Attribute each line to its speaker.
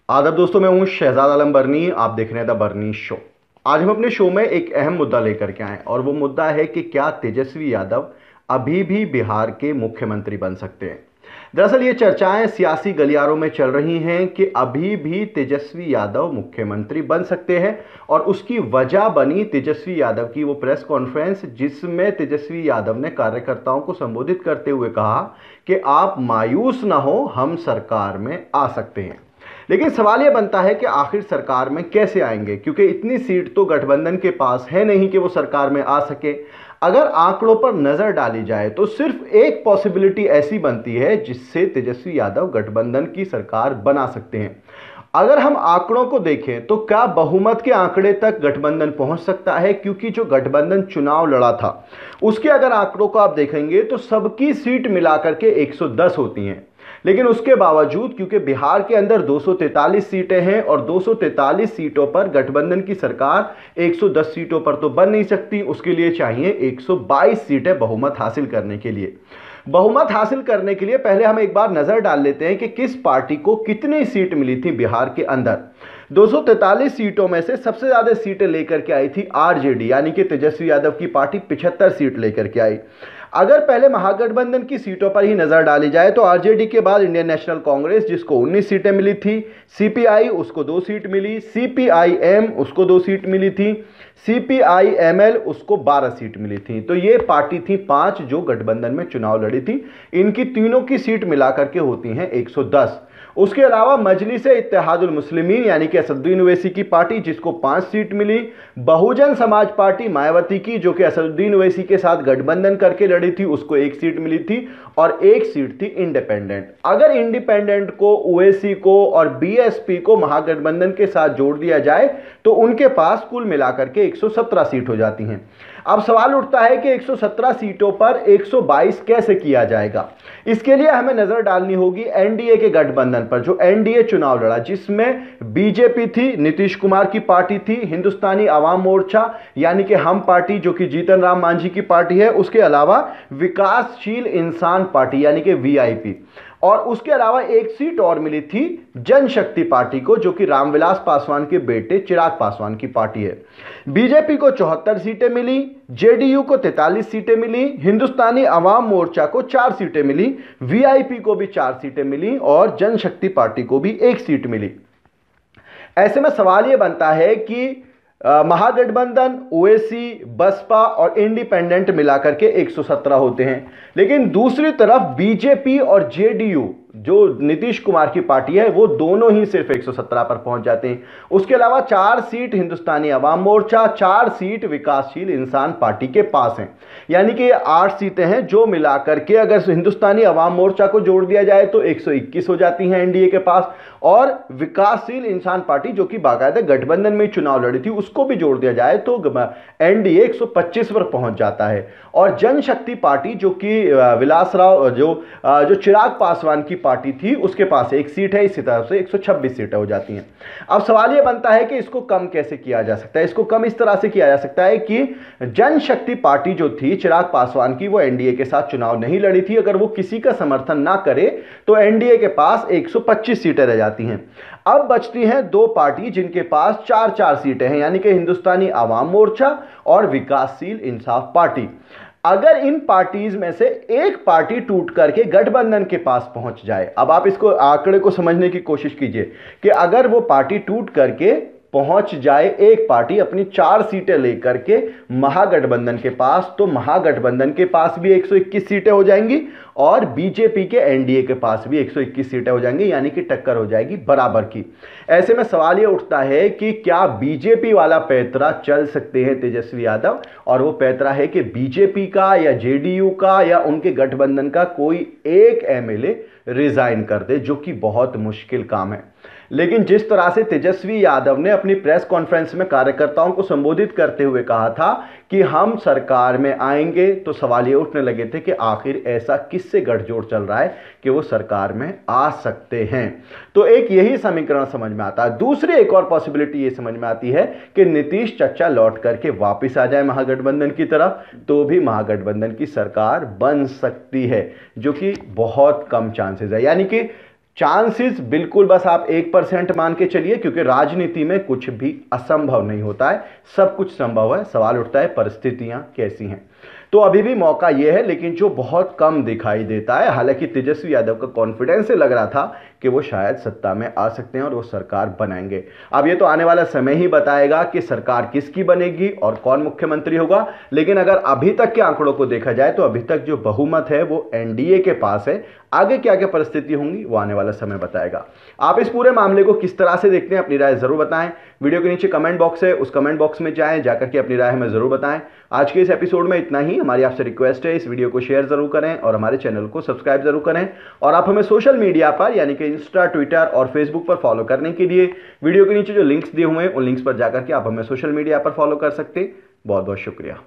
Speaker 1: आदाब दोस्तों, मैं हूं शहजाद आलम बर्नी। आप देख रहे हैं द बर्नी शो। आज हम अपने शो में एक अहम मुद्दा लेकर के आए और वो मुद्दा है कि क्या तेजस्वी यादव अभी भी बिहार के मुख्यमंत्री बन सकते हैं। दरअसल ये चर्चाएं सियासी गलियारों में चल रही हैं कि अभी भी तेजस्वी यादव मुख्यमंत्री बन सकते हैं और उसकी वजह बनी तेजस्वी यादव की वो प्रेस कॉन्फ्रेंस, जिसमें तेजस्वी यादव ने कार्यकर्ताओं को संबोधित करते हुए कहा कि आप मायूस ना हो, हम सरकार में आ सकते हैं। लेकिन सवाल यह बनता है कि आखिर सरकार में कैसे आएंगे, क्योंकि इतनी सीट तो गठबंधन के पास है नहीं कि वो सरकार में आ सके। अगर आंकड़ों पर नजर डाली जाए तो सिर्फ एक पॉसिबिलिटी ऐसी बनती है जिससे तेजस्वी यादव गठबंधन की सरकार बना सकते हैं। अगर हम आंकड़ों को देखें तो क्या बहुमत के आंकड़े तक गठबंधन पहुंच सकता है, क्योंकि जो गठबंधन चुनाव लड़ा था उसके अगर आंकड़ों को आप देखेंगे तो सबकी सीट मिलाकर के 110 होती हैं। लेकिन उसके बावजूद, क्योंकि बिहार के अंदर 243 सीटें हैं और 243 सीटों पर गठबंधन की सरकार 110 सीटों पर तो बन नहीं सकती, उसके लिए चाहिए 122 सीटें बहुमत हासिल करने के लिए। बहुमत हासिल करने के लिए पहले हम एक बार नजर डाल लेते हैं कि किस पार्टी को कितनी सीट मिली थी बिहार के अंदर। 243 सीटों में से सबसे ज्यादा सीटें लेकर के आई थी आरजेडी, यानी कि तेजस्वी यादव की पार्टी 75 सीट लेकर के आई। अगर पहले महागठबंधन की सीटों पर ही नजर डाली जाए तो आरजेडी के बाद इंडियन नेशनल कांग्रेस, जिसको 19 सीटें मिली थी, सीपीआई उसको 2 सीट मिली, सीपीआईएम उसको 2 सीट मिली थी, सीपीआईएमएल उसको 12 सीट मिली थी। तो ये पार्टी थी 5 जो गठबंधन में चुनाव लड़ी थी। इनकी तीनों की सीट मिलाकर के होती हैं 110। उसके अलावा मजलिस-ए इत्तेहादुल मुस्लिमीन यानी कि असदुद्दीन ओवैसी की पार्टी, जिसको 5 सीट मिली, बहुजन समाज पार्टी मायावती की, जो कि असदुद्दीन ओवैसी के साथ गठबंधन करके लड़ी थी, उसको 1 सीट मिली थी और 1 सीट थी इंडिपेंडेंट। अगर इंडिपेंडेंट को, ओवैसी को और बीएसपी को महागठबंधन के साथ जोड़ दिया जाए तो उनके पास कुल मिलाकर के 117 सीट हो जाती हैं। अब सवाल उठता है कि 117 सीटों पर 122 कैसे किया जाएगा। इसके लिए हमें नजर डालनी होगी एनडीए के गठबंधन पर, जो एनडीए चुनाव लड़ा, जिसमें बीजेपी थी, नीतीश कुमार की पार्टी थी, हिंदुस्तानी आवाम मोर्चा यानी कि हम पार्टी जो कि जीतन राम मांझी की पार्टी है, उसके अलावा विकासशील इंसान पार्टी यानी कि वीआईपी, और उसके अलावा 1 सीट और मिली थी जनशक्ति पार्टी को, जो कि रामविलास पासवान के बेटे चिराग पासवान की पार्टी है। बीजेपी को 74 सीटें मिली, जेडीयू को 43 सीटें मिली, हिंदुस्तानी अवाम मोर्चा को 4 सीटें मिली, वीआईपी को भी 4 सीटें मिली और जनशक्ति पार्टी को भी 1 सीट मिली। ऐसे में सवाल यह बनता है कि महागठबंधन, ओवैसी, बसपा और इंडिपेंडेंट मिलाकर के 117 होते हैं, लेकिन दूसरी तरफ बीजेपी और जेडीयू जो नीतीश कुमार की पार्टी है, वो दोनों ही सिर्फ 117 पर पहुंच जाते हैं। उसके अलावा 4 सीट हिंदुस्तानी अवाम मोर्चा, 4 सीट विकासशील इंसान पार्टी के पास हैं, यानी कि 8 सीटें हैं जो मिलाकर के अगर हिंदुस्तानी अवाम मोर्चा को जोड़ दिया जाए तो 121 हो जाती हैं एनडीए के पास, और विकासशील इंसान पार्टी जो कि बाकायदा गठबंधन में चुनाव लड़ी थी उसको भी जोड़ दिया जाए तो एनडीए 125 पर पहुंच जाता है। और जनशक्ति पार्टी जो कि विलासराव जो चिराग पासवान की पार्टी थी, उसके पास 1 सीट है, इसी तरह से 126 सीटें हो जाती हैं। अब सवाल यह बनता है कि इसको कम कैसे किया जा सकता है। इसको कम इस तरह से किया जा सकता है कि जनशक्ति पार्टी जो थी चिराग पासवान की, वो एनडीए के साथ चुनाव नहीं लड़ी थी, अगर वो किसी का समर्थन ना करे तो एनडीए के पास 125 सीटें रह जाती हैं। अब बचती हैं 2 पार्टी जिनके पास 4-4 सीटें हैं, यानी कि हिंदुस्तानी आवाम मोर्चा और विकासशील इंसाफ पार्टी। अगर इन पार्टीज में से एक पार्टी टूट करके गठबंधन के पास पहुंच जाए, अब आप इसको आंकड़े को समझने की कोशिश कीजिए कि अगर वो पार्टी टूट करके पहुंच जाए, एक पार्टी अपनी 4 सीटें लेकर के महागठबंधन के पास, तो महागठबंधन के पास भी 121 सीटें हो जाएंगी और बीजेपी के एनडीए के पास भी 121 सीटें हो जाएंगी, यानी कि टक्कर हो जाएगी बराबर की। ऐसे में सवाल ये उठता है कि क्या बीजेपी वाला पैंतरा चल सकते हैं तेजस्वी यादव, और वो पैंतरा है कि बीजेपी का या जेडीयू का या उनके गठबंधन का कोई एक एमएलए रिजाइन कर दे, जो कि बहुत मुश्किल काम है। लेकिन जिस तरह से तेजस्वी यादव ने अपनी प्रेस कॉन्फ्रेंस में कार्यकर्ताओं को संबोधित करते हुए कहा था कि हम सरकार में आएंगे, तो सवाल ये उठने लगे थे कि आखिर ऐसा किससे गठजोड़ चल रहा है कि वो सरकार में आ सकते हैं। तो एक यही समीकरण समझ में आता है। दूसरी एक और पॉसिबिलिटी ये समझ में आती है कि नीतीश चच्चा लौट करके वापस आ जाए महागठबंधन की तरफ, तो भी महागठबंधन की सरकार बन सकती है, जो कि बहुत कम चांसेस है। यानी कि चांसेस बिल्कुल बस आप 1% मान के चलिए, क्योंकि राजनीति में कुछ भी असंभव नहीं होता है, सब कुछ संभव है। सवाल उठता है परिस्थितियां कैसी हैं। तो अभी भी मौका यह है, लेकिन जो बहुत कम दिखाई देता है। हालांकि तेजस्वी यादव का कॉन्फिडेंस से लग रहा था कि वो शायद सत्ता में आ सकते हैं और वो सरकार बनाएंगे। अब ये तो आने वाला समय ही बताएगा कि सरकार किसकी बनेगी और कौन मुख्यमंत्री होगा। लेकिन अगर अभी तक के आंकड़ों को देखा जाए तो अभी तक जो बहुमत है वो एनडीए के पास है। आगे क्या क्या परिस्थिति होंगी वो आने वाला समय बताएगा। आप इस पूरे मामले को किस तरह से देखते हैं, अपनी राय जरूर बताएं। वीडियो के नीचे कमेंट बॉक्स है, उस कमेंट बॉक्स में जाएं, जाकर के अपनी राय हमें जरूर बताएं। आज के इस एपिसोड में इतना ही। हमारी आपसे रिक्वेस्ट है, इस वीडियो को शेयर जरूर करें और हमारे चैनल को सब्सक्राइब जरूर करें। और आप हमें सोशल मीडिया पर यानी कि इंस्टा, ट्विटर और फेसबुक पर फॉलो करने के लिए वीडियो के नीचे जो लिंक्स दिए हुए हैं उन लिंक्स पर जाकर के आप हमें सोशल मीडिया पर फॉलो कर सकते हैं। बहुत बहुत शुक्रिया।